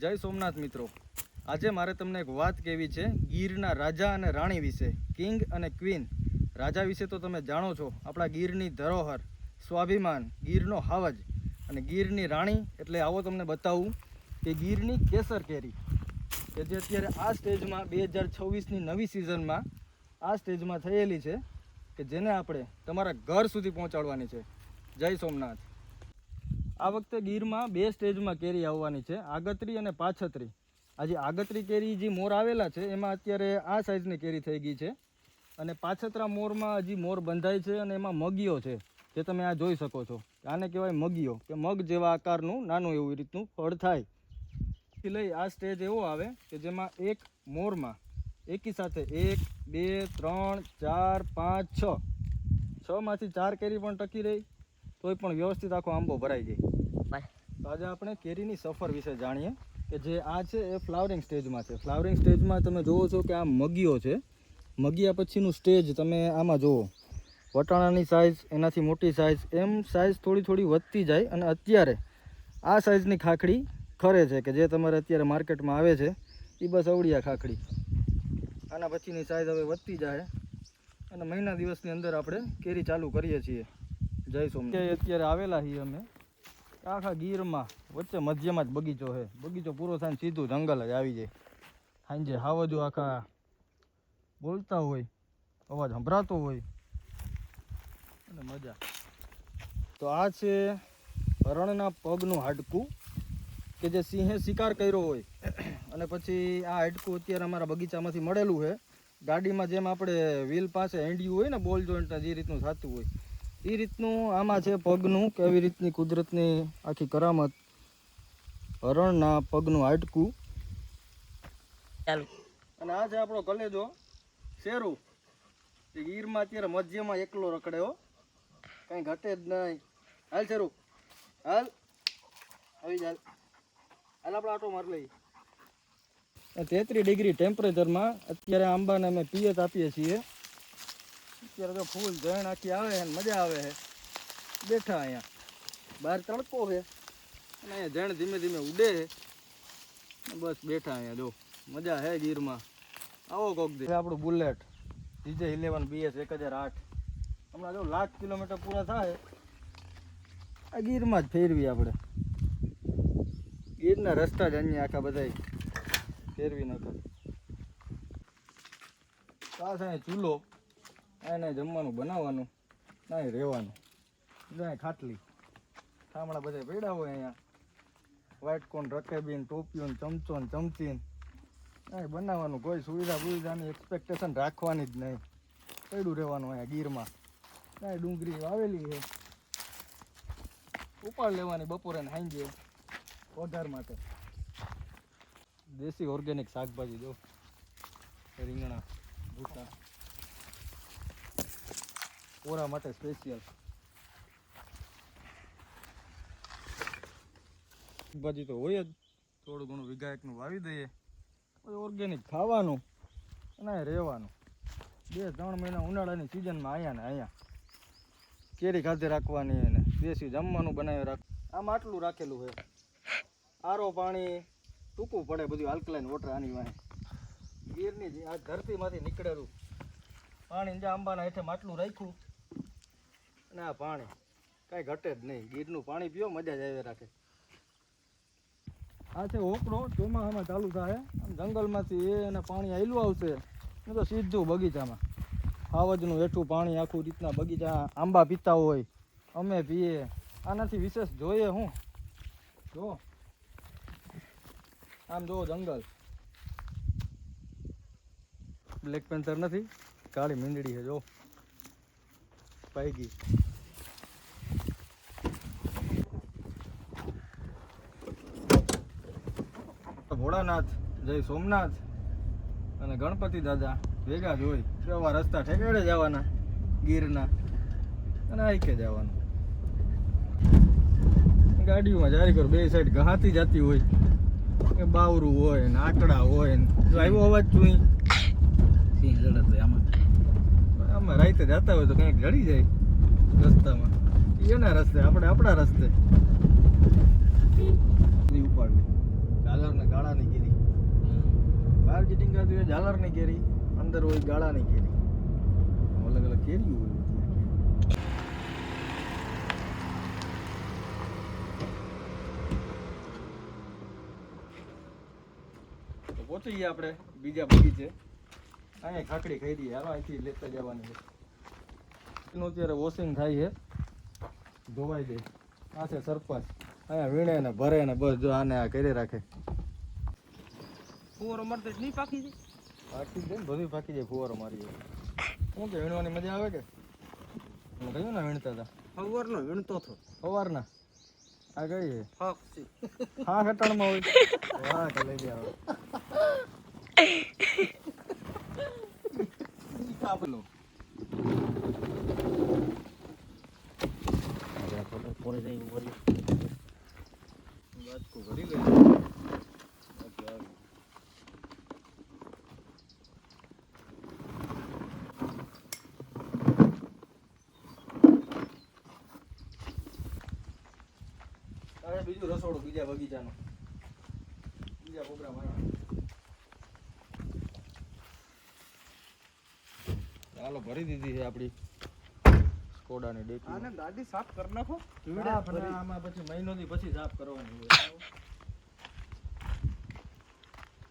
જય સોમનાથ મિત્રો, આજે મારે તમને એક વાત કહેવી છે ગીરના રાજા અને રાણી વિશે. કિંગ અને ક્વીન. રાજા વિશે તો તમે જાણો છો, આપણા ગીરની ધરોહર, સ્વાભિમાન, ગીરનો હાવજ. અને ગીરની રાણી એટલે આવો તમને બતાવું કે ગીરની કેસર કેરી, કે જે અત્યારે આ સ્ટેજમાં 2026ની નવી સિઝનમાં આ સ્ટેજમાં થયેલી છે, કે જેને આપણે તમારા ઘર સુધી પહોંચાડવાની છે. જય સોમનાથ. આ વખતે ગીરમાં 2 સ્ટેજમાં કેરી આવવાની છે, આગતરી અને પાછતરી. આજે આગતરી કેરી જે મોર આવેલા છે એમાં અત્યારે આ સાઇઝની કેરી થઈ ગઈ છે, અને પાછતરા મોરમાં હજી મોર બંધાય છે, અને એમાં મગીઓ છે જે તમે આ જોઈ શકો છો. આને કહેવાય મગીઓ, કે મગ જેવા આકારનું નાનું એવું રીતનું ફળ થાય. લઈ આ સ્ટેજ એવો આવે કે જેમાં એક મોરમાં એકી સાથે 1 2 3 4 5 6 માંથી 4 કેરી પણ ટકી રહી, તોય પણ વ્યવસ્થિત આખો આંબો ભરાઈ જાય. તો આજે આપણે કેરીની સફર વિશે જાણીએ, કે જે આ છે એ ફ્લાવરિંગ સ્ટેજમાં છે. ફ્લાવરિંગ સ્ટેજમાં તમે જુઓ છો કે આ મગીઓ છે. મગીયા પછીનું સ્ટેજ તમે આમાં જુઓ, વટાણાની સાઇઝ, એનાથી મોટી સાઇઝ, એમ સાઇઝ થોડી થોડી વધતી જાય. અને અત્યારે આ સાઇઝની ખાખડી ખરે છે, કે જે તમારે અત્યારે માર્કેટમાં આવે છે એ બસ અવળિયા ખાખડી. આના પછીની સાઇઝ હવે વધતી જાય, અને મહિના દિવસની અંદર આપણે કેરી ચાલુ કરીએ છીએ. જય સોમનાથ. અત્યારે આવેલા છીએ અમે આખા ગીરમાં, વચ્ચે મધ્યમાં જ બગીચો છે. બગીચો પૂરો થાય ને સીધું જંગલ જ આવી જાય. સાંજે હાવજો આખા બોલતા હોય, અવાજ સંભળાતો હોય, અને મજા. તો આ છે હરણના પગનું હાડકું, કે જે સિંહે શિકાર કર્યો હોય, અને પછી આ હાડકું અત્યારે અમારા બગીચામાંથી મળેલું છે. ગાડીમાં જેમ આપણે વ્હીલ પાસે હેંડ્યું હોય ને, બોલ જોઈન્ટના જે રીતનું થતું હોય એ રીતનું આમાં છે પગનું, કે એવી રીતની કુદરતની આખી કરામત. હરણના પગનું હાડકું. અને આ છે આપણો કલેજો શેરું, એ ગીરમાં અત્યારે મધ્યમાં એકલો રખડ્યો, કાંઈ ઘટે જ નહીં. હાલ શેરું, હાલ આવી જાય, હાલ આપણે આટો માર લઈએ. 33 ડિગ્રી ટેમ્પરેચરમાં અત્યારે આંબાને અમે પિયત આપીએ છીએ. અત્યારે તો ફૂલ જણ આખી આવે છે, મજા આવે છે. બેઠા અહીંયા, બહાર તડકો છે, અને અહીંયા જણ ધીમે ધીમે ઉડે છે. બસ બેઠા અહીંયા, જો મજા છે ગીરમાં. આવો કોક દે. આપણું બુલેટ DJ11 BS 1008, હમણાં જો 1,00,000 કિલોમીટર પૂરા થાય આ ગીરમાં જ ફેરવી આપણે. ગીરના રસ્તા જ અહીંયા આખા બધા ફેરવી નાખે. આ છે ચૂલો, એને જમવાનું બનાવવાનું, ના રહેવાનું. અહીંયા ખાટલી, ઠામડા બધા પડ્યા હોય અહીંયા. વ્હાઈટ કોન, રકેબીન, ટોપિયું, ચમચો ને ચમચીન, કાંઈ બનાવવાનું કોઈ સુવિધાની એક્સપેક્ટેશન રાખવાની જ નહીં. પડ્યું રહેવાનું અહીંયા ગીરમાં. કાંઈ ડુંગળી વાવેલી છે, ઉપાડ લેવાની બપોરે ને સાંજે વઘાર માટે. દેશી ઓર્ગેનિક શાકભાજી, જો રીંગણા, ભૂકા, ઓરા માટે સ્પેશિયલ શાકભાજી તો હોય જ. થોડું ઘણું વિઘાયકનું વાવી દઈએ, ઓર્ગેનિક ખાવાનું અને રહેવાનું. 2-3 મહિના ઉનાળાની સિઝનમાં અહીંયા ને અહીંયા કેરી ખાતે રાખવાની, અને દેશી જમવાનું બનાવી રાખ. આમ આટલું રાખેલું છે. આરો પાણી ટૂંકું પડે, બધું આલ્કલાઇન વોટર આની વાંહે. ગીરની આ ધરતીમાંથી નીકળેલું પાણી જે આંબાના હેઠે માટલું રાખ્યું, અને આ પાણી કાંઈ ઘટે જ નહીં. ગીરનું પાણી પીઓ, મજા જ આવે રાખે. આ છે ઓકળો, ચોમાસામાં ચાલુ થાય. જંગલમાંથી એને પાણી આયલું આવશે ને તો સીધું બગીચામાં. હાવજનું હેઠું પાણી આખું રીતના બગીચા. આંબા પીતા હોય, અમે પીએ. આનાથી વિશેષ જોઈએ હું જો, આમ જો જંગલ. બ્લેક પેન્થર નથી, કાળી મીંડળી છે, જો પાઈગી. ભોળાનાથ, જય સોમનાથ અને ગણપતિ દાદા ભેગા જ હોય. કેવા રસ્તા ઠેકાડે જવાના ગીરના, અને આઈકે જવાનું. ગાડીઓમાં જારી કર, 2 સાઈડ ગહાતી જતી હોય, કે બાવરું હોય ને આકડા હોય ને. જો આવ્યો અવાજ ચૂઈ સિંહ જડે આમાં. આમાં રાતે જતા હોય તો કંઈક જડી જાય રસ્તામાં, એના રસ્તે, આપણે આપણા રસ્તે ઉપાડવી. કાલર ને માર્કેટિંગ કરતી હોય ઝાલરની કેરી, અંદર હોય ગાળાની કેરી, અલગ અલગ કેરી હોય બધી. તો પહોંચી ગયા આપણે બીજા બગીચે. અહીંયા ખાકડી ખાઈ દઈએ, હાલો અહીંથી લેતા જવાની છે. એનું અત્યારે વોશિંગ થાય છે, ધોવાઈ દે. આ છે સરપંચ, અહીંયા વીણે ને ભરે ને બસ જો આને આ કરી રાખે. ફુવારો મારતો નહીં પાકી જાય? પાકી જાય ને, બધું પાકી જાય ફુવારો મારી જાય. શું કે વીણવાની મજા આવે કે? તમે કહ્યું ને વીણતા હતા ફુવારનો વીણતો હતો. સવારના. આ કઈ છે? હક છે. હા ઘટાણમાં હોય. વાહ કે લઈ ગયા હવે. કાપલો પોરે જાય પોરે. વાતકો કરી લે. બીજું રસોડું બીજા બગીચાનું, બીજા પ્રોગ્રામ ચાલો ભરી દીધી છે આપણી સ્કોડાની ડેકી. આને ગાડી સાફ કરી નાખો. આમાં પછી મહિનોથી પછી સાફ કરવાની હોય.